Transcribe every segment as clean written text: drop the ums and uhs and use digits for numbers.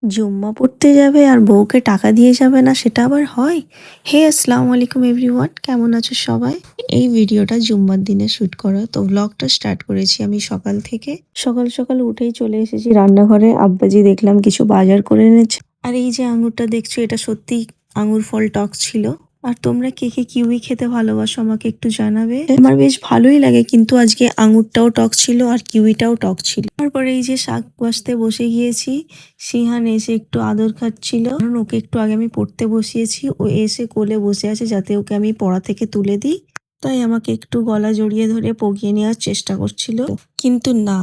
জুম্মা পড়তে যাবে আর বউকে টাকা দিয়ে যাবে না, সেটা আবার হয়? হে আসসালামু আলাইকুম এভরিওয়ান, কেমন আছো সবাই? এই ভিডিওটা জুম্মার দিনে শ্যুট করা, তো ব্লগটা স্টার্ট করেছি আমি সকাল থেকে। সকাল সকাল উঠেই চলে এসেছি রান্নাঘরে। আব্বাজি দেখলাম কিছু বাজার করে এনেছে। আর এই যে আঙুরটা দেখছো, এটা সত্যি আঙুর ফল টক ছিল। আর তোমরা কে কে কিউই খেতে ভালোবাসো আমাকে একটু জানাবে। আমার বেশ ভালোই লাগে, কিন্তু আজকে আঙুরটাও টক ছিল আর কিউইটাও টক ছিল। তারপরে এই যে শাক বাছতে বসে গিয়েছি। সিহান এসে একটু আদর খাচ্ছিল, কারণ ওকে একটু আগে আমি পড়তে বসিয়েছি। ও এসে কোলে বসে আছে যাতে ওকে আমি পড়া থেকে তুলে দিই, তাই আমাকে একটু গলা জড়িয়ে ধরে পগিয়ে নেওয়ার চেষ্টা করছিল। কিন্তু না,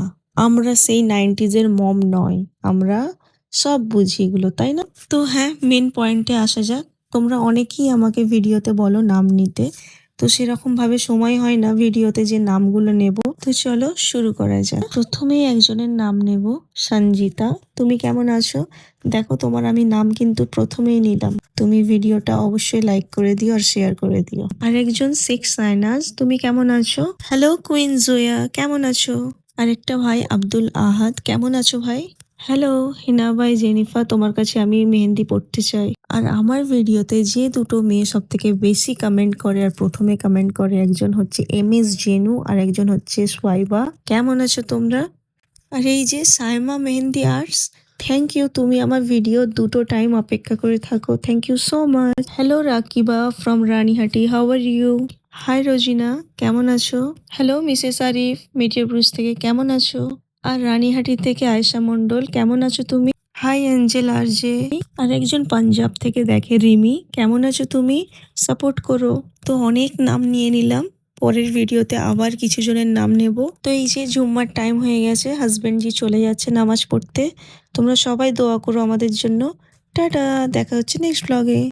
আমরা সেই 90s-এর মম নয়, আমরা সব বুঝি এগুলো, তাই না? তো হ্যাঁ, মেন পয়েন্টে আসা যাক। তোমরা অনেকেই আমাকে ভিডিওতে বলো নাম নিতে, তো সেরকম ভাবে সময় হয় না ভিডিওতে যে নামগুলো নেব। তো চলো শুরু করা যাক। প্রথমেই একজনের নাম নেব, সঞ্জিতা। তুমি কেমন আছো? দেখো, তোমার আমি নাম কিন্তু প্রথমেই নিলাম। তুমি ভিডিওটা অবশ্যই লাইক করে দিও আর শেয়ার করে দিও। আরেকজন সিক্স সাইনাজ, তুমি কেমন আছো? হ্যালো কুইন জোয়া, কেমন আছো? আরেকটা ভাই আব্দুল আহাদ, কেমন আছো ভাই? হ্যালো হিনা ভাই জেনিফা, তোমার কাছে আমি মেহেন্দি পড়তে চাই। আর আমার ভিডিওতে যে দুটো মেয়ে সব থেকে বেশি কমেন্ট করে আর প্রথমে কমেন্ট করে, একজন হচ্ছে MS জেনু আর একজন হচ্ছে সোয়াইবা। কেমন আছো তোমরা? আর এই যে Saima Mehendi arts, thank you, তুমি আমার ভিডিও দুটো টাইম অপেক্ষা করে থাকো, thank you so much. Hello Rakiba from Ranihati, how are you? Hi Rozina, কেমন আছো? Hello Mrs Arif Metiabruz থেকে, কেমন আছো? আর রানীহাটি থেকে আয়েশা মন্ডল, কেমন আছো তুমি? হাই অ্যাঞ্জেল আর জে। আর একজন পাঞ্জাব থেকে দেখে, রিমি, কেমন আছো তুমি? সাপোর্ট করো। তো অনেক নাম নিয়ে নিলাম, পরের ভিডিওতে আবার কিছু জনের নাম নেব। তো এই যে জুম্মার টাইম হয়ে গেছে, হাজবেন্ড জি চলে যাচ্ছে নামাজ পড়তে। তোমরা সবাই দোয়া করো আমাদের জন্য। টাটা, দেখা হচ্ছে নেক্সট ব্লগে।